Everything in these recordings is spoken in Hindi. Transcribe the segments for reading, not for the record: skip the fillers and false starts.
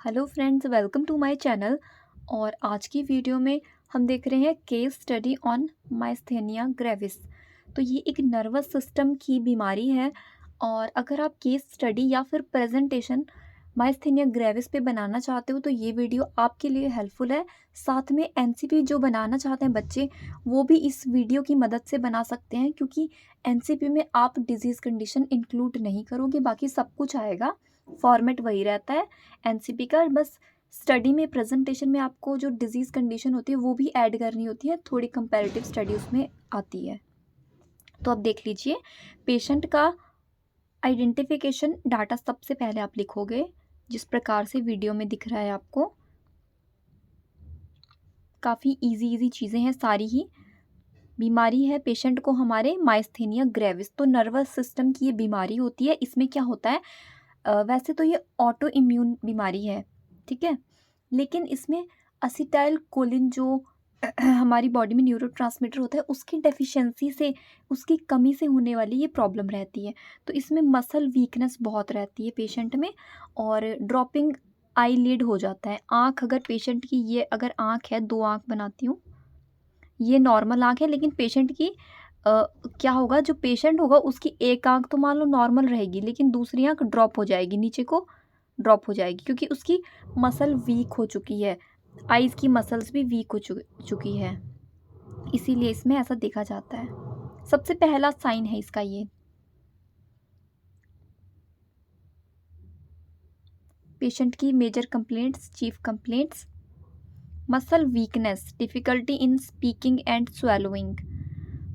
Hello friends, welcome to my channel. और आज की वीडियो में हम देख रहे हैं case study on myasthenia gravis. तो ये एक नर्वस सिस्टम की बीमारी है। और अगर आप केस स्टडी या फिर प्रेजेंटेशन माइस्थेनिया ग्रेविस पे बनाना चाहते हो तो ये वीडियो आपके लिए हेल्पफुल है। साथ में एनसीपी जो बनाना चाहते हैं बच्चे, वो भी इस वीडियो की मदद से बना सकते हैं, क्योंकि एनसीपी में आप डिजीज़ कंडीशन इंक्लूड नहीं करोगे, बाकी सब कुछ आएगा, फॉर्मेट वही रहता है एनसीपी का। बस स्टडी में, प्रेजेंटेशन में आपको जो डिजीज़ कंडीशन होती है वो भी ऐड करनी होती है, थोड़ी कंपैरेटिव स्टडी उसमें आती है। तो अब देख लीजिए, पेशेंट का आइडेंटिफिकेशन डाटा सबसे पहले आप लिखोगे, जिस प्रकार से वीडियो में दिख रहा है आपको। काफ़ी इजी चीज़ें हैं सारी ही। बीमारी है पेशेंट को हमारे माइस्थेनिया ग्रेविस, तो नर्वस सिस्टम की ये बीमारी होती है। इसमें क्या होता है, वैसे तो ये ऑटो इम्यून बीमारी है, ठीक है, लेकिन इसमें असिटाइल कोलिन जो हमारी बॉडी में न्यूरोट्रांसमीटर होता है, उसकी डेफिशिएंसी से, उसकी कमी से होने वाली ये प्रॉब्लम रहती है। तो इसमें मसल वीकनेस बहुत रहती है पेशेंट में, और ड्रॉपिंग आई लिड हो जाता है। आँख, अगर पेशेंट की, ये अगर आँख है, दो आँख बनाती हूँ, ये नॉर्मल आँख है, लेकिन पेशेंट की क्या होगा, जो पेशेंट होगा उसकी एक आँख तो मान लो नॉर्मल रहेगी, लेकिन दूसरी आँख ड्रॉप हो जाएगी, नीचे को ड्रॉप हो जाएगी, क्योंकि उसकी मसल वीक हो चुकी है। आईज़ की मसल्स भी वीक हो चुकी है, इसीलिए इसमें ऐसा देखा जाता है। सबसे पहला साइन है इसका ये। पेशेंट की major complaints, chief complaints: muscle weakness, difficulty in speaking and swallowing.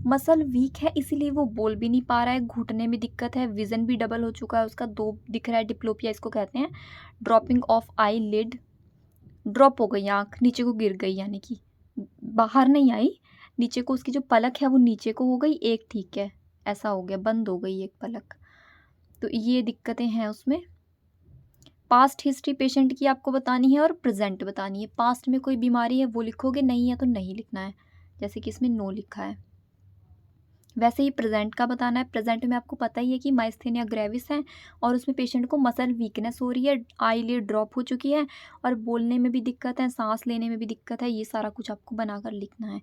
Muscle weak है, इसीलिए वो बोल भी नहीं पा रहा है, घुटने में दिक्कत है, विज़न भी डबल हो चुका है उसका, दो दिख रहा है, डिप्लोपिया इसको कहते हैं। Dropping of eye lid, drop हो गई आँख, नीचे को गिर गई, यानी कि बाहर नहीं आई, नीचे को उसकी जो पलक है वो नीचे को हो गई, एक ठीक है, ऐसा हो गया, बंद हो गई एक पलक। तो ये दिक्कतें हैं उसमें। पास्ट हिस्ट्री पेशेंट की आपको बतानी है और प्रेजेंट बतानी है। पास्ट में कोई बीमारी है वो लिखोगे, नहीं है तो नहीं लिखना है, जैसे कि इसमें नो लिखा है। वैसे ही प्रेजेंट का बताना है। प्रेजेंट में आपको पता ही है कि माइस्थेनिया ग्रेविस है, और उसमें पेशेंट को मसल वीकनेस हो रही है, आईलिड ड्रॉप हो चुकी है, और बोलने में भी दिक्कत है, सांस लेने में भी दिक्कत है। ये सारा कुछ आपको बनाकर लिखना है।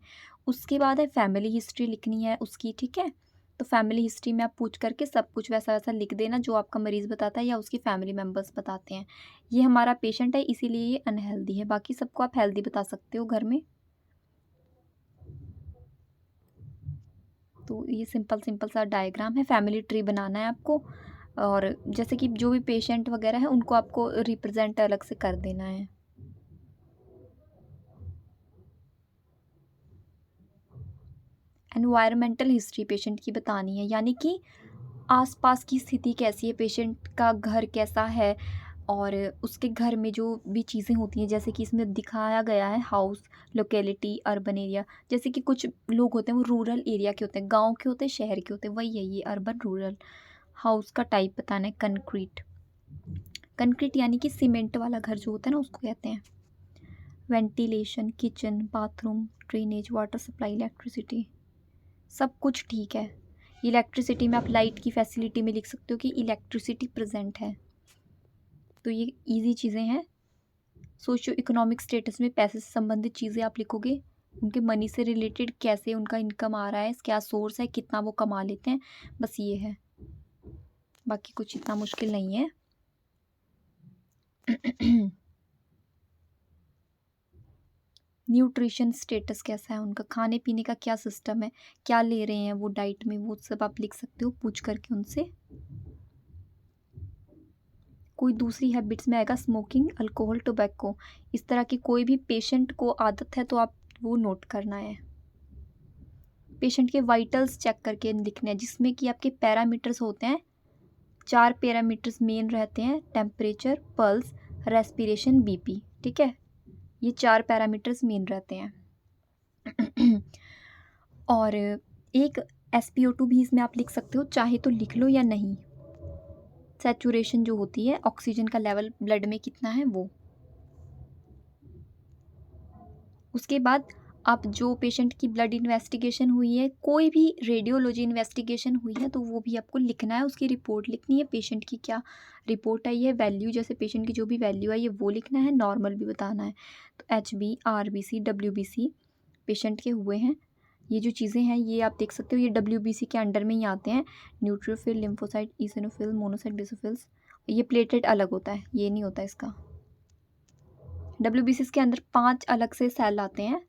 उसके बाद है फैमिली हिस्ट्री लिखनी है उसकी, ठीक है। तो फैमिली हिस्ट्री में आप पूछ करके सब कुछ वैसा वैसा लिख देना जो आपका मरीज़ बताता है या उसकी फैमिली मेम्बर्स बताते हैं। ये हमारा पेशेंट है, इसीलिए ये अनहेल्दी है, बाकी सबको आप हेल्दी बता सकते हो घर में। तो ये सिंपल सा डायग्राम है, फैमिली ट्री बनाना है आपको। और जैसे कि जो भी पेशेंट वगैरह है उनको आपको रिप्रेजेंट अलग से कर देना है। एनवायरमेंटल हिस्ट्री पेशेंट की बतानी है, यानी कि आसपास की स्थिति कैसी है, पेशेंट का घर कैसा है, और उसके घर में जो भी चीज़ें होती हैं, जैसे कि इसमें दिखाया गया है हाउस, लोकेलिटी, अर्बन एरिया। जैसे कि कुछ लोग होते हैं वो रूरल एरिया के होते हैं, गांव के होते हैं, शहर के होते हैं, वही है ये अर्बन रूरल। हाउस का टाइप बताना है, कंक्रीट। कंक्रीट यानी कि सीमेंट वाला घर जो होता है ना, उसको कहते हैं। Ventilation, kitchen, bathroom, drainage, water supply, electricity, सब कुछ ठीक है। इलेक्ट्रिसिटी में आप लाइट की फैसिलिटी में लिख सकते हो कि इलेक्ट्रिसिटी प्रेजेंट है। तो ये इजी चीज़ें हैं। सोशियो इकोनॉमिक स्टेटस में पैसे से संबंधित चीज़ें आप लिखोगे, उनके मनी से रिलेटेड, कैसे उनका इनकम आ रहा है, क्या सोर्स है, कितना वो कमा लेते हैं, बस ये है, बाकी कुछ इतना मुश्किल नहीं है। न्यूट्रिशन स्टेटस कैसा है उनका, खाने पीने का क्या सिस्टम है, क्या ले रहे हैं वो डाइट में, वो सब आप लिख सकते हो पूछ करके उनसे। कोई दूसरी हैबिट्स में आएगा, स्मोकिंग, अल्कोहल, टोबैको, इस तरह की कोई भी पेशेंट को आदत है तो आप वो नोट करना है। पेशेंट के वाइटल्स चेक करके लिखने हैं, जिसमें कि आपके पैरामीटर्स होते हैं, 4 पैरामीटर्स मेन रहते हैं: टेम्परेचर, पल्स, रेस्पिरेशन, बीपी, ठीक है। ये 4 पैरामीटर्स मेन रहते हैं। और एक SpO2 भी इसमें आप लिख सकते हो, चाहे तो लिख लो या नहीं। सैचुरेशन जो होती है, ऑक्सीजन का लेवल ब्लड में कितना है वो। उसके बाद आप जो पेशेंट की ब्लड इन्वेस्टिगेशन हुई है, कोई भी रेडियोलॉजी इन्वेस्टिगेशन हुई है, तो वो भी आपको लिखना है, उसकी रिपोर्ट लिखनी है, पेशेंट की क्या रिपोर्ट आई है, वैल्यू जैसे पेशेंट की जो भी वैल्यू आई है वो लिखना है, नॉर्मल भी बताना है। तो HB, RBC, WBC पेशेंट के हुए हैं। ये जो चीज़ें हैं ये आप देख सकते हो, ये WBC के अंडर में ही आते हैं। Neutrophil, lymphocyte, eosinophil, monocyte, basophils. ये प्लेटलेट अलग होता है, ये नहीं होता इसका। WBC के अंदर 5 अलग से सेल आते हैं,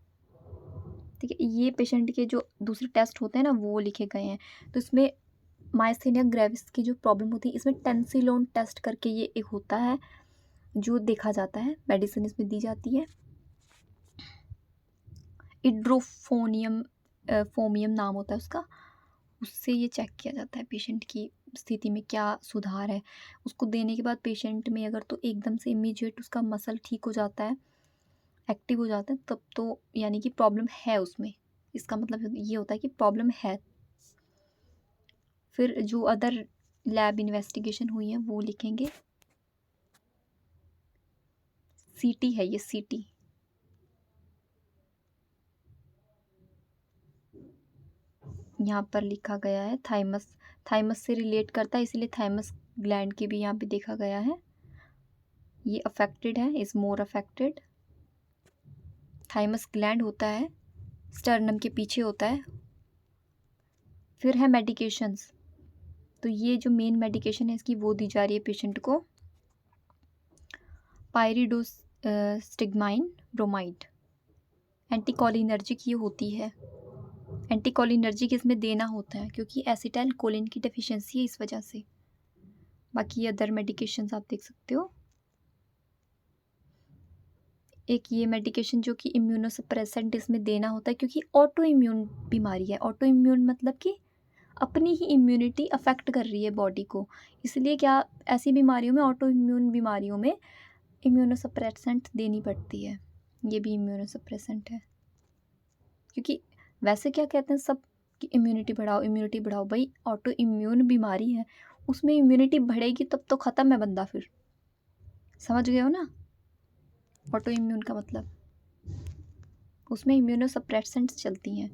ठीक है। ये पेशेंट के जो दूसरे टेस्ट होते हैं ना वो लिखे गए हैं। तो इसमें मायस्थेनिया ग्रेविस की जो प्रॉब्लम होती है, इसमें टेंसिलोन टेस्ट करके ये एक होता है जो देखा जाता है, मेडिसिन इसमें दी जाती है। इड्रोफोनियम फोमियम नाम होता है उसका, उससे ये चेक किया जाता है पेशेंट की स्थिति में क्या सुधार है। उसको देने के बाद पेशेंट में अगर तो एकदम से इमीडिएट उसका मसल ठीक हो जाता है, एक्टिव हो जाता है, तब तो यानी कि प्रॉब्लम है उसमें, इसका मतलब ये होता है कि प्रॉब्लम है। फिर जो अदर लैब इन्वेस्टिगेशन हुई है वो लिखेंगे। CT है ये, CT। यहाँ पर लिखा गया है थाइमस, थाइमस से रिलेट करता है इसलिए थाइमस ग्लैंड की भी यहाँ पे देखा गया है। ये अफेक्टेड है, is more affected. Thymus gland होता है, स्टर्नम के पीछे होता है। फिर है मेडिकेशंस, तो ये जो मेन मेडिकेशन है इसकी वो दी जा रही है पेशेंट को, पायरिडोस स्टिग्माइन ब्रोमाइड। एंटीकोलिनर्जिक ये होती है, एंटीकोलिनर्जिक इसमें देना होता है क्योंकि एसिटाइल कोलिन की डेफिशिएंसी है इस वजह से। बाकी अदर मेडिकेशंस आप देख सकते हो। एक ये मेडिकेशन जो कि इम्यूनोसप्रेसेंट इसमें देना होता है क्योंकि ऑटो इम्यून बीमारी है। ऑटो इम्यून मतलब कि अपनी ही इम्यूनिटी अफेक्ट कर रही है बॉडी को, इसलिए क्या ऐसी बीमारियों में, ऑटो इम्यून बीमारियों में इम्यूनोसप्रेसेंट देनी पड़ती है। ये भी इम्यूनोसप्रेसेंट है क्योंकि वैसे क्या कहते हैं सब कि इम्यूनिटी बढ़ाओ, इम्यूनिटी बढ़ाओ। भाई ऑटो इम्यून बीमारी है, उसमें इम्यूनिटी बढ़ेगी तब तो ख़त्म है बंदा, फिर समझ गए हो ना। ऑटो इम्यून का मतलब उसमें इम्यूनोसप्रेसेंट्स चलती हैं।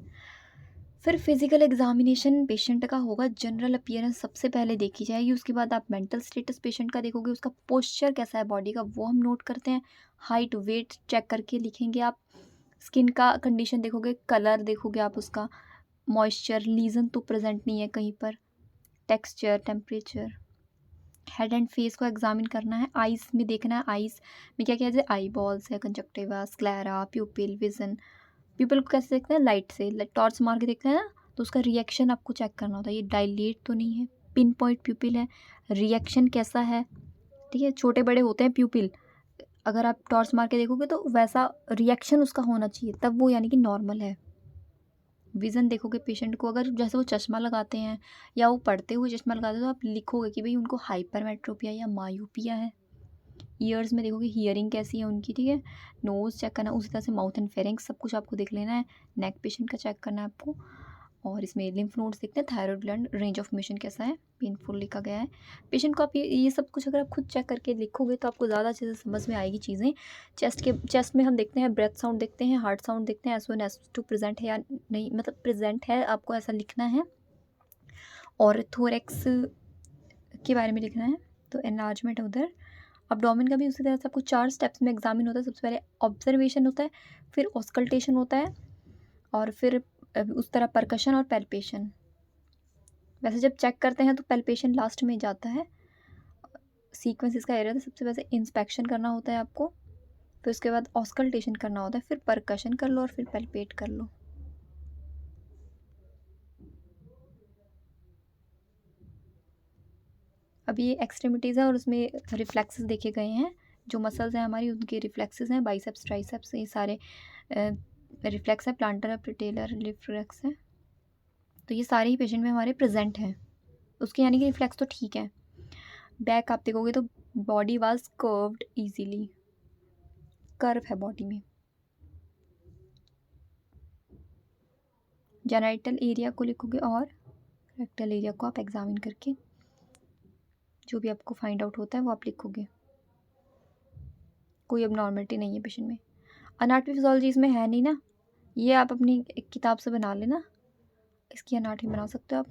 फिर फिजिकल एग्जामिनेशन पेशेंट का होगा, जनरल अपीयरेंस सबसे पहले देखी जाएगी, उसके बाद आप मेंटल स्टेटस पेशेंट का देखोगे, उसका पोस्चर कैसा है बॉडी का वो हम नोट करते हैं। हाइट वेट चेक करके लिखेंगे आप। स्किन का कंडीशन देखोगे, कलर देखोगे आप उसका, मॉइस्चर, लीजन तो प्रेजेंट नहीं है कहीं पर, texture, temperature. Head and face को एग्जामिन करना है। आइज़ में देखना है, आइज़ में क्या क्या है, आई बॉल्स है, कंजक्टिवा, स्क्लेरा, प्यूपिल, विजन। प्यूपिल को कैसे देखते हैं, लाइट से, टॉर्च मार के देखते हैं ना, तो उसका रिएक्शन आपको चेक करना होता है, ये डायलेट तो नहीं है, पिन पॉइंट प्यूपिल है, रिएक्शन कैसा है, ठीक है। छोटे बड़े होते हैं प्यूपिल, अगर आप टॉर्च मार के देखोगे तो वैसा रिएक्शन उसका होना चाहिए, तब वो यानी कि नॉर्मल है। विज़न देखोगे पेशेंट को, अगर जैसे वो चश्मा लगाते हैं या वो पढ़ते हुए चश्मा लगाते हैं तो आप लिखोगे कि भाई उनको हाइपरमेट्रोपिया या मायोपिया है। ईयर्स में देखोगे हियरिंग कैसी है उनकी, ठीक है। नोज़ चेक करना, उसी तरह से माउथ एंड फेरिंक्स सब कुछ आपको देख लेना है। नेक पेशेंट का चेक करना है आपको, और इसमें लिम्फ नोड्स देखते हैं, thyroid gland, range of motion कैसा है, पेनफुल लिखा गया है। पेशेंट को आप ये सब कुछ अगर आप खुद चेक करके लिखोगे तो आपको ज़्यादा अच्छे से समझ में आएगी चीज़ें। चेस्ट में हम देखते हैं, ब्रेथ साउंड देखते हैं, हार्ट साउंड देखते हैं, SO2 प्रेजेंट है या नहीं, मतलब प्रेजेंट है आपको ऐसा लिखना है। और थोरेक्स के बारे में लिखना है, तो एनलार्जमेंट है उधर। अब्डोमेन का भी उसी तरह से आपको 4 स्टेप्स में एग्जामिन होता है। सबसे पहले ऑब्जर्वेशन होता है, फिर ऑस्कल्टेशन होता है, और फिर उस तरह परकशन और पैल्पेशन। वैसे जब चेक करते हैं तो पैल्पेशन लास्ट में जाता है, सीक्वेंस इसका एरिया था। सबसे पहले इंस्पेक्शन करना होता है आपको, फिर उसके बाद ऑस्कल्टेशन करना होता है, फिर परकशन कर लो और फिर पैल्पेट कर लो। अब ये एक्सट्रीमिटीज़ है और उसमें रिफ्लेक्सेस देखे गए हैं, जो मसल्स हैं हमारी उनके रिफ्लेक्सेस हैं, बाइसेप्स, ट्राइसेप्स, ये सारे रिफ्लेक्स है, प्लांटर है, पेटेलर रिफ्लेक्स है। तो ये सारे ही पेशेंट में हमारे प्रेजेंट हैं, उसके यानी कि रिफ्लेक्स तो ठीक है। बैक आप देखोगे तो body was curved easily, curve है बॉडी में। जेनाइटल एरिया को लिखोगे और रेक्टल एरिया को आप एग्जामिन करके जो भी आपको फाइंड आउट होता है वो आप लिखोगे। कोई अब नॉर्मलिटी नहीं है पेशेंट में। अनाटमी फिजियोलॉजी इसमें है नहीं ना, ये आप अपनी एक किताब से बना लेना, इसकी एनाटॉमी बना सकते हो आप।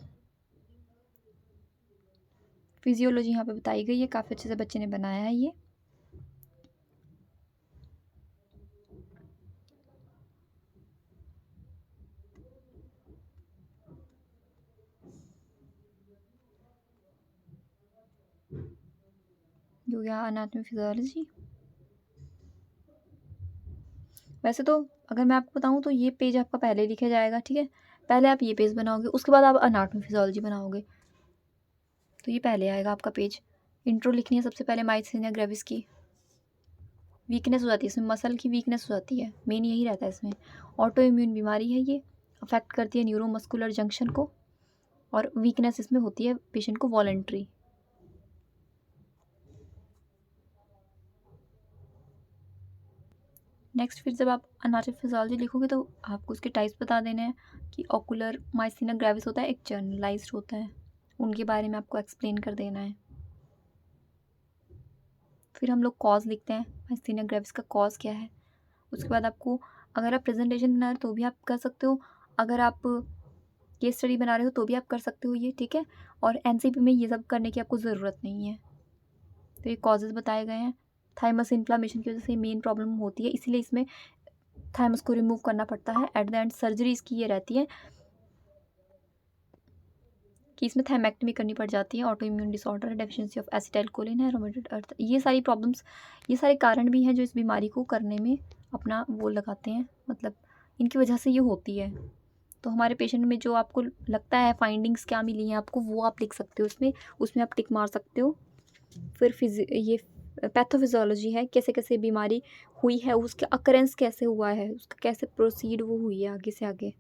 फिजियोलॉजी यहाँ पे बताई गई है, काफ़ी अच्छे से बच्चे ने बनाया है ये। जो गया एनाटॉमी फिजियोलॉजी। वैसे तो अगर मैं आपको बताऊँ तो ये पेज आपका पहले लिखा जाएगा, ठीक है। पहले आप ये पेज बनाओगे, उसके बाद आप एनाटॉमी फिजियोलॉजी बनाओगे, तो ये पहले आएगा आपका पेज। इंट्रो लिखनी है सबसे पहले माइस्थेनिया ग्रेविस की। वीकनेस हो जाती है इसमें, मसल की वीकनेस हो जाती है, मेन यही रहता है इसमें। ऑटो इम्यून बीमारी है ये, अफेक्ट करती है न्यूरोमस्कुलर जंक्शन को, और वीकनेस इसमें होती है पेशेंट को वॉलंटरी। नेक्स्ट फिर जब आप एनाटॉमी फिजियोलॉजी लिखोगे तो आपको उसके टाइप्स बता देने हैं कि ओकुलर माइस्थेनिया ग्रेविस होता है, एक जनरलाइज्ड होता है, उनके बारे में आपको एक्सप्लेन कर देना है। फिर हम लोग कॉज लिखते हैं, माइस्थेनिया ग्रेविस का कॉज क्या है। उसके बाद आपको, अगर आप प्रेजेंटेशन बना रहे हो तो भी आप कर सकते हो, अगर आप केस स्टडी बना रहे हो तो भी आप कर सकते हो ये, ठीक है। और एनसीपी में ये सब करने की आपको ज़रूरत नहीं है। तो ये कॉजेज़ बताए गए हैं। थाइमस इन्फ्लामेशन की वजह से मेन प्रॉब्लम होती है, इसीलिए इसमें थाइमस को रिमूव करना पड़ता है। एट द एंड सर्जरी इसकी ये रहती है कि इसमें थाइमेक्टमी करनी पड़ जाती है। Auto immune disorder, deficiency of acetylcholine है, रोमेटोइड अर्थ, ये सारी प्रॉब्लम्स, ये सारे कारण भी हैं जो इस बीमारी को करने में अपना वो लगाते हैं, मतलब इनकी वजह से ये होती है। तो हमारे पेशेंट में जो आपको लगता है फाइंडिंग्स क्या मिली हैं आपको, वो आप लिख सकते हो उसमें, उसमें आप टिक मार सकते हो। फिर ये पैथोफिजियोलॉजी है, कैसे कैसे बीमारी हुई है, उसका अकरेंस कैसे हुआ है, उसका कैसे प्रोसीड वो हुई है आगे से आगे।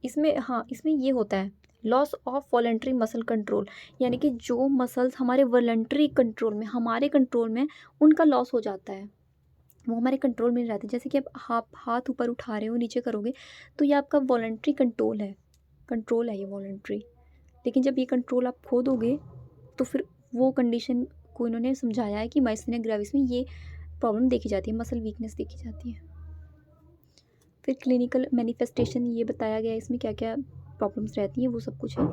इसमें हाँ, इसमें ये होता है loss of voluntary muscle control, यानी कि जो मसल्स हमारे वॉलंटरी कंट्रोल में, हमारे कंट्रोल में, उनका लॉस हो जाता है, वो हमारे कंट्रोल में नहीं रहते। जैसे कि आप हाथ ऊपर उठा रहे हो, नीचे करोगे, तो ये आपका वॉलंटरी कंट्रोल है ये वॉलंटरी। लेकिन जब ये कंट्रोल आप खो दोगे तो फिर वो कंडीशन को इन्होंने समझाया है कि माइस्थेनिया ग्रेविस में ये प्रॉब्लम देखी जाती है, मसल वीकनेस देखी जाती है। फिर क्लिनिकल मैनिफेस्टेशन ये बताया गया है इसमें क्या क्या प्रॉब्लम्स रहती हैं, वो सब कुछ है।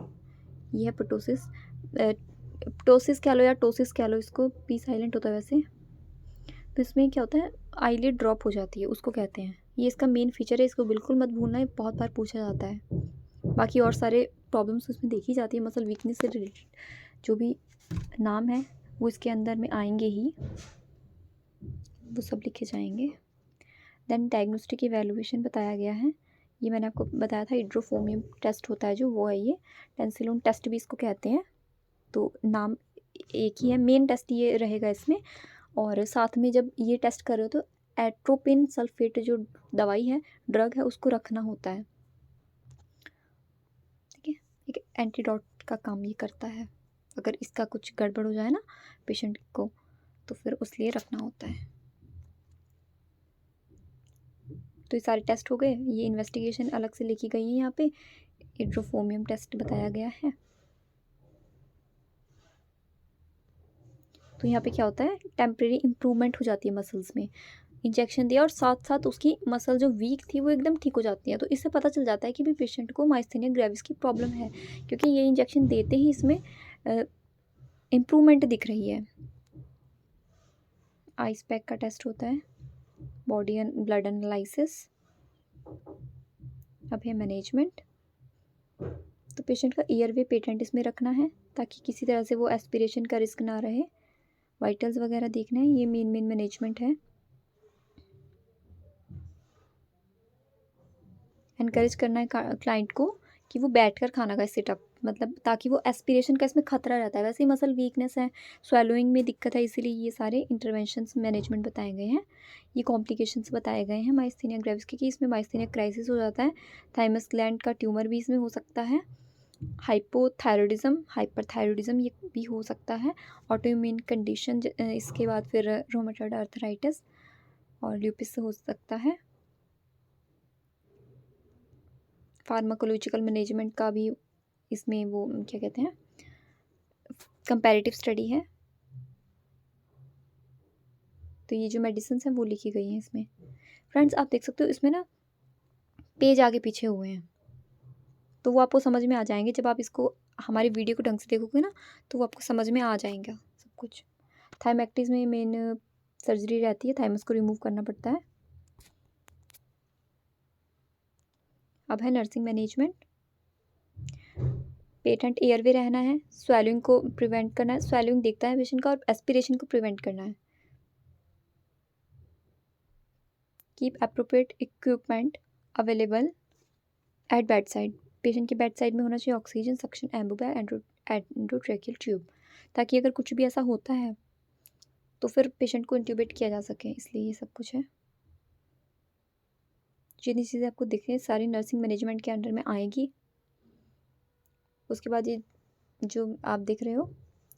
ये है प्टोसिस, प्टोसिस कह लो या टोसिस कह लो, इसको पी साइलेंट होता है वैसे। तो इसमें क्या होता है, आईलिड ड्रॉप हो जाती है, उसको कहते हैं। ये इसका मेन फीचर है, इसको बिल्कुल मत भूलना, ये बहुत बार पूछा जाता है। बाकी और सारे प्रॉब्लम्स उसमें देखी जाती है मसल वीकनेस से रिलेटेड, जो भी नाम है वो इसके अंदर में आएंगे ही, वो सब लिखे जाएंगे। देन डायग्नोस्टिक इवैल्यूएशन बताया गया है, ये मैंने आपको बताया था, हिड्रोफोमियम टेस्ट होता है जो, वो है ये। टेंसिलोन टेस्ट भी इसको कहते हैं, तो नाम एक ही है, मेन टेस्ट ये रहेगा इसमें। और साथ में जब ये टेस्ट कर रहे हो तो एट्रोपिन सल्फेट जो दवाई है, ड्रग है, उसको रखना होता है, ठीक है। एक एंटीडोट का काम ये करता है, अगर इसका कुछ गड़बड़ हो जाए ना पेशेंट को, तो फिर उस लिए रखना होता है। तो ये सारे टेस्ट हो गए, ये इन्वेस्टिगेशन अलग से लिखी गई है यहाँ पे, हिड्रोफोमियम टेस्ट बताया गया है। तो यहाँ पे क्या होता है, टेम्परेरी इम्प्रूवमेंट हो जाती है मसल्स में, इंजेक्शन दिया और साथ साथ उसकी मसल जो वीक थी वो एकदम ठीक हो जाती है। तो इससे पता चल जाता है कि भी पेशेंट को माइस्थेनिया ग्रेविस की प्रॉब्लम है, क्योंकि ये इंजेक्शन देते ही इसमें इम्प्रूवमेंट दिख रही है। आइस पैक का टेस्ट होता है, बॉडी एंड ब्लड एनालिसिस, अब है मैनेजमेंट। तो पेशेंट का ईयरवे पेटेंट इसमें रखना है, ताकि किसी तरह से वो एस्पिरेशन का रिस्क ना रहे। वाइटल्स वगैरह देखना है, ये मेन मैनेजमेंट है। एनकरेज करना है क्लाइंट को कि वो बैठकर खाना खाए, सिटअप, मतलब ताकि वो एस्पिरेशन का इसमें खतरा रहता है। वैसे ही मसल वीकनेस है, स्वेलोइंग में दिक्कत है, इसीलिए ये सारे इंटरवेंशंस मैनेजमेंट बताए गए हैं। ये कॉम्प्लिकेशंस बताए गए हैं माइस्थेनिया ग्रेविस के, कि इसमें माइस्थेनिया क्राइसिस हो जाता है, थाइमस ग्लैंड का ट्यूमर भी इसमें हो सकता है, हाइपोथायरॉयडिज्म, हाइपरथायरॉयडिज्म ये भी हो सकता है, ऑटो इम्यून कंडीशन, इसके बाद फिर रोमेटॉइड अर्थराइटिस और ल्यूपिस हो सकता है। फार्माकोलॉजिकल मैनेजमेंट का भी इसमें वो क्या कहते हैं, कंपैरेटिव स्टडी है। तो ये जो मेडिसिन हैं वो लिखी गई हैं इसमें। फ्रेंड्स आप देख सकते हो इसमें ना पेज आगे पीछे हुए हैं, तो वो आपको समझ में आ जाएंगे जब आप इसको हमारी वीडियो को ढंग से देखोगे ना, तो वो आपको समझ में आ जाएगा सब कुछ। थायमैक्टिस में मेन सर्जरी रहती है, थाइमस को रिमूव करना पड़ता है। अब है नर्सिंग मैनेजमेंट। पेटेंट एयरवे रहना है, स्वेलिंग को प्रिवेंट करना है, स्वेलिंग देखता है पेशेंट का, और एस्पिरेशन को प्रिवेंट करना है। Keep appropriate equipment available at bed side, patient के बेड साइड में होना चाहिए ऑक्सीजन सक्शन एम्बूबा एंडोट्रेकियल ट्यूब, ताकि अगर कुछ भी ऐसा होता है तो फिर पेशेंट को इंट्यूबेट किया जा सके, इसलिए ये सब कुछ है। जितनी चीज़ें आपको दिख रही हैं सारी नर्सिंग मैनेजमेंट के अंडर में आएगी। उसके बाद ये जो आप देख रहे हो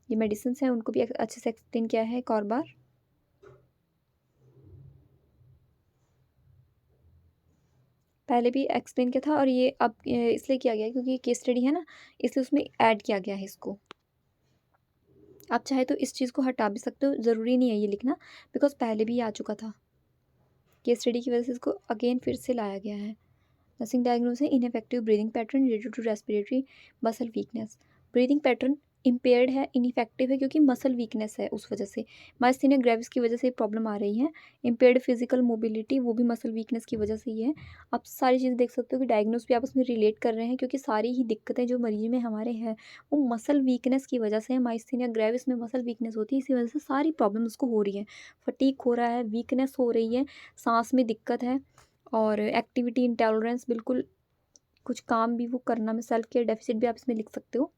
ये मेडिसिन हैं, उनको भी अच्छे से एक्सप्लेन किया है एक और बार। पहले भी एक्सप्लेन किया था, और ये अब इसलिए किया गया है क्योंकि केस स्टडी है ना, इसलिए उसमें ऐड किया गया है इसको। आप चाहे तो इस चीज़ को हटा भी सकते हो, ज़रूरी नहीं है ये लिखना, बिकॉज पहले भी आ चुका था। केस स्टडी की वजह से इसको अगेन फिर से लाया गया है। नर्सिंग डायग्नोस है ineffective breathing pattern related to respiratory muscle weakness. Breathing pattern impaired है, इनफेक्टिव है क्योंकि मसल वीकनेस है, उस वजह से माइस्थेनिया ग्रेविस की वजह से प्रॉब्लम आ रही है। इम्पेयर्ड फिजिकल मोबिलिटी, वो भी मसल वीकनेस की वजह से ही है। आप सारी चीज़ देख सकते हो कि डायग्नोस भी आप उसमें रिलेट कर रहे हैं, क्योंकि सारी ही दिक्कतें जो मरीज में हमारे हैं वो मसल वीकनेस की वजह से है। माइस्थेनिया ग्रेविस में मसल वीकनेस होती है, इसी वजह से सारी प्रॉब्लम उसको हो रही है। फटीक हो रहा है, वीकनेस हो रही है, सांस में दिक्कत है, और एक्टिविटी इंटॉलरेंस, बिल्कुल कुछ काम भी वो करना में सेल्फ केयर डेफिसिट भी आप इसमें लिख सकते हो,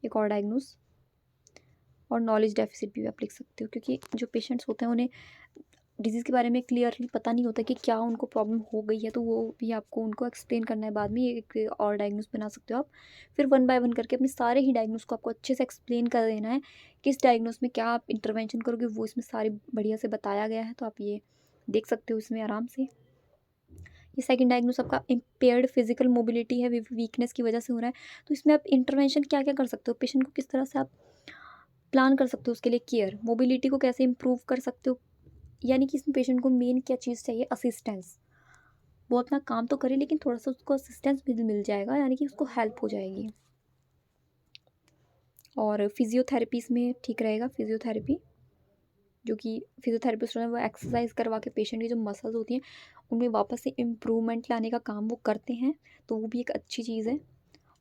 एक और डायग्नोस। और नॉलेज डेफिसिट भी आप लिख सकते हो, क्योंकि जो पेशेंट्स होते हैं उन्हें डिजीज़ के बारे में क्लियरली पता नहीं होता कि क्या उनको प्रॉब्लम हो गई है, तो वो भी आपको उनको एक्सप्लेन करना है बाद में। एक और डायग्नोस बना सकते हो आप, फिर वन बाय वन करके अपने सारे ही डायग्नोस को आपको अच्छे से एक्सप्लेन कर देना है। किस डायग्नोस में क्या आप इंटरवेंशन करोगे वो इसमें सारी बढ़िया से बताया गया है, तो आप ये देख सकते हो इसमें आराम से। ये सेकंड डायग्नोस आपका इम्पेयर्ड फिजिकल मोबिलिटी है, वीकनेस की वजह से हो रहा है, तो इसमें आप इंटरवेंशन क्या क्या कर सकते हो, पेशेंट को किस तरह से आप प्लान कर सकते हो उसके लिए केयर, मोबिलिटी को कैसे इंप्रूव कर सकते हो, यानी कि इसमें पेशेंट को मेन क्या चीज़ चाहिए, असिस्टेंस। वो अपना काम तो करे लेकिन थोड़ा सा उसको असिस्टेंस भी मिल जाएगा, यानी कि उसको हेल्प हो जाएगी। और फिजियोथेरेपी इसमें ठीक रहेगा, फिजियोथेरेपी जो कि फिजियोथेरेपिस्ट है वो एक्सरसाइज करवा के पेशेंट की जो मसल्स होती हैं उनमें वापस से इम्प्रूवमेंट लाने का काम वो करते हैं, तो वो भी एक अच्छी चीज़ है।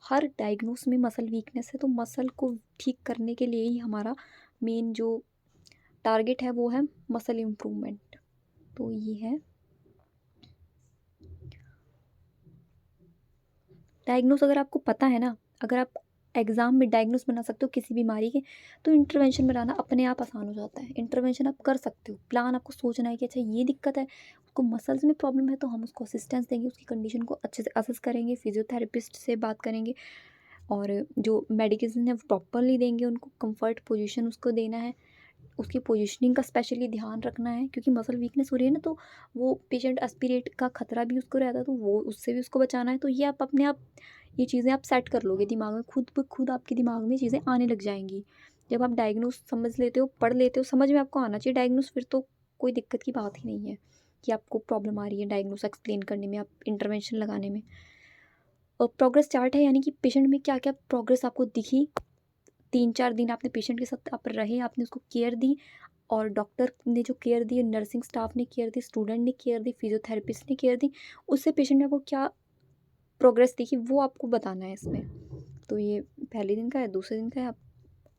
हर डायग्नोस में मसल वीकनेस है, तो मसल को ठीक करने के लिए ही हमारा मेन जो टारगेट है वो है मसल इम्प्रूवमेंट, तो ये है डायग्नोस। अगर आपको पता है ना, अगर आप एग्ज़ाम में डायग्नोस बना सकते हो किसी बीमारी के, तो इंटरवेंशन बनाना अपने आप आसान हो जाता है। इंटरवेंशन आप कर सकते हो, प्लान आपको सोचना है कि अच्छा ये दिक्कत है, उसको मसल्स में प्रॉब्लम है, तो हम उसको असिस्टेंस देंगे, उसकी कंडीशन को अच्छे से असेस करेंगे, फिजियोथेरेपिस्ट से बात करेंगे, और जो मेडिकेशन है वो प्रॉपरली देंगे, उनको कंफर्ट पोजीशन उसको देना है, उसकी पोजीशनिंग का स्पेशली ध्यान रखना है, क्योंकि मसल वीकनेस हो रही है ना, तो वो पेशेंट एस्पिरेट का खतरा भी उसको रहता है, तो वो उससे भी उसको बचाना है। तो ये आप अपने आप ये चीज़ें आप सेट कर लोगे दिमाग में, खुद ब खुद आपके दिमाग में चीज़ें आने लग जाएंगी। जब आप डायग्नोस समझ लेते हो, पढ़ लेते हो, समझ में आपको आना चाहिए डायग्नोस, फिर तो कोई दिक्कत की बात ही नहीं है कि आपको प्रॉब्लम आ रही है डायग्नोस एक्सप्लेन करने में, आप इंटरवेंशन लगाने में। और प्रोग्रेस चार्ट है, यानी कि पेशेंट में क्या क्या प्रोग्रेस आपको दिखी, 3-4 दिन आपने पेशेंट के साथ आप रहे, आपने उसको केयर दी, और डॉक्टर ने जो केयर दी, नर्सिंग स्टाफ ने केयर दी, स्टूडेंट ने केयर दी, फिजियोथेरेपिस्ट ने केयर दी, उससे पेशेंट में आपको क्या प्रोग्रेस दिखी वो आपको बताना है इसमें। तो ये पहले दिन का है, दूसरे दिन का है, आप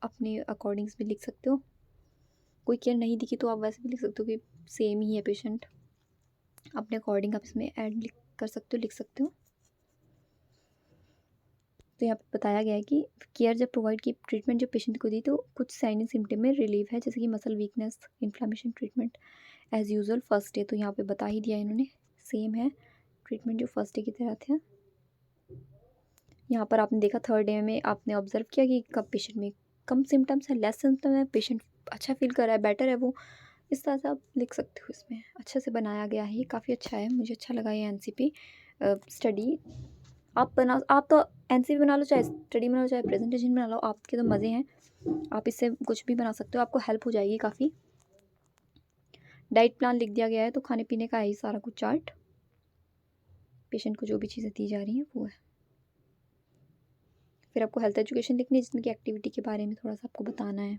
अपने अकॉर्डिंग्स भी लिख सकते हो। कोई केयर नहीं दिखी तो आप वैसे भी लिख सकते हो कि सेम ही है पेशेंट, अपने अकॉर्डिंग आप इसमें ऐड कर सकते हो, लिख सकते हो। तो यहाँ पे बताया गया है कि केयर जब प्रोवाइड की, ट्रीटमेंट जो पेशेंट को दी, तो कुछ साइन एंड सिम्टम में रिलीफ है, जैसे कि muscle weakness, inflammation, treatment as usual first day, तो यहाँ पे बता ही दिया इन्होंने, सेम है ट्रीटमेंट जो फर्स्ट डे की तरह थे। यहाँ पर आपने देखा थर्ड डे में आपने ऑब्जर्व किया कि कब पेशेंट में कम सिम्टम्स है, लेस सिम्टम है, पेशेंट अच्छा फील कर रहा है, बेटर है वो, इस तरह से आप लिख सकते हो। इसमें अच्छे से बनाया गया है, ये काफ़ी अच्छा है, मुझे अच्छा लगा ये एनसीपी स्टडी। आप तो एनसीपी बना लो, चाहे स्टडी बना लो, चाहे प्रेजेंटेशन बना लो, आपके तो मज़े हैं, आप इससे कुछ भी बना सकते हो, आपको हेल्प हो जाएगी काफ़ी। डाइट प्लान लिख दिया गया है, तो खाने पीने का है ही सारा कुछ चार्ट। पेशेंट को जो भी चीज़ें दी जा रही हैं वो है। फिर आपको हेल्थ एजुकेशन लिखनी है, जिसमें कि एक्टिविटी के बारे में थोड़ा सा आपको बताना है।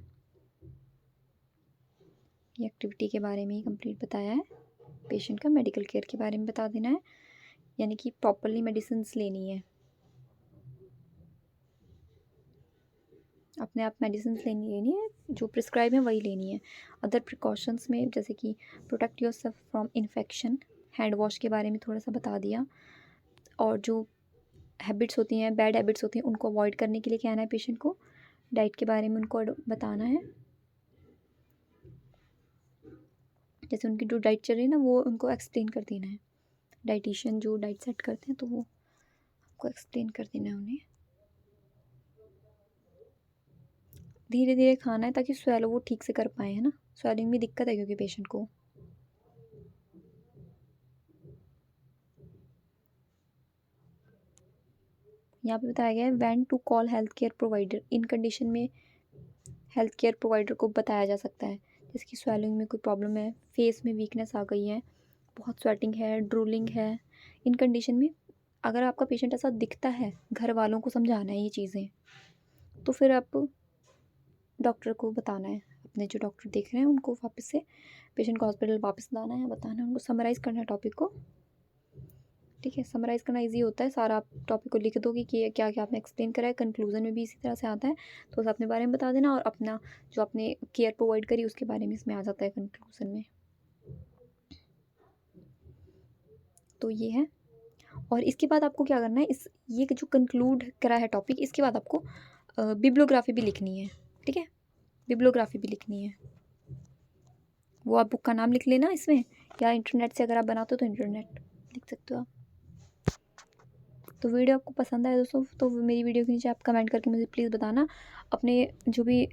ये एक्टिविटी के बारे में ही कंप्लीट बताया है। पेशेंट का मेडिकल केयर के बारे में बता देना है, यानी कि प्रॉपरली मेडिसिन्स लेनी है, अपने आप मेडिसिन्स लेनी है, जो प्रिस्क्राइब है वही लेनी है। अदर प्रिकॉशंस में जैसे कि protect yourself from infection, hand wash के बारे में थोड़ा सा बता दिया, और जो हैबिट्स होती हैं, बैड हैबिट्स होती हैं, उनको अवॉइड करने के लिए कहना है पेशेंट को। डाइट के बारे में उनको बताना है, जैसे उनकी जो डाइट चल रही है ना वो उनको एक्सप्लेन कर देना है। डाइटिशियन जो डाइट सेट करते हैं तो वो आपको एक्सप्लेन कर देना है उन्हें। धीरे धीरे खाना है ताकि स्वेलो वो ठीक से कर पाए, है ना। स्वेलिंग में दिक्कत है क्योंकि पेशेंट को। यहाँ पे बताया गया है when to call health care provider. इन कंडीशन में हेल्थ केयर प्रोवाइडर को बताया जा सकता है, जैसे कि स्वेलिंग में कोई प्रॉब्लम है, फेस में वीकनेस आ गई है, बहुत स्वेटिंग है, ड्रूलिंग है। इन कंडीशन में अगर आपका पेशेंट ऐसा दिखता है, घर वालों को समझाना है ये चीज़ें, तो फिर आप डॉक्टर को बताना है, अपने जो डॉक्टर देख रहे हैं उनको वापस से पेशेंट को हॉस्पिटल वापस लाना है, बताना है उनको, समराइज़ करना है टॉपिक को। ठीक है, समराइज़ करना इजी होता है, सारा आप टॉपिक को लिख दोगे कि क्या क्या आपने एक्सप्लेन करा है। कंक्लूजन में भी इसी तरह से आता है, तो बस अपने बारे में बता देना, और अपना जो आपने केयर प्रोवाइड करी उसके बारे में इसमें आ जाता है कंक्लूजन में। तो ये है, और इसके बाद आपको क्या करना है, ये जो कंक्लूड करा है टॉपिक, इसके बाद आपको बिब्लियोग्राफी भी लिखनी है। ठीक है, बिब्लियोग्राफी भी लिखनी है, वो आप बुक का नाम लिख लेना इसमें, या इंटरनेट से अगर आप बनाते हो तो इंटरनेट लिख सकते हो आप। तो वीडियो आपको पसंद आए दोस्तों, तो मेरी वीडियो के नीचे आप कमेंट करके मुझे प्लीज़ बताना। अपने जो भी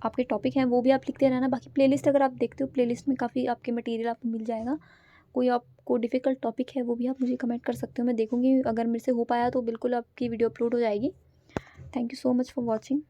आपके टॉपिक हैं वो भी आप लिखते रहना। बाकी प्लेलिस्ट अगर आप देखते हो, प्लेलिस्ट में काफ़ी आपके मटेरियल आपको मिल जाएगा। कोई आपको डिफ़िकल्ट टॉपिक है वो भी आप मुझे कमेंट कर सकते हो, मैं देखूँगी, अगर मेरे से हो पाया तो बिल्कुल आपकी वीडियो अपलोड हो जाएगी। Thank you so much for watching.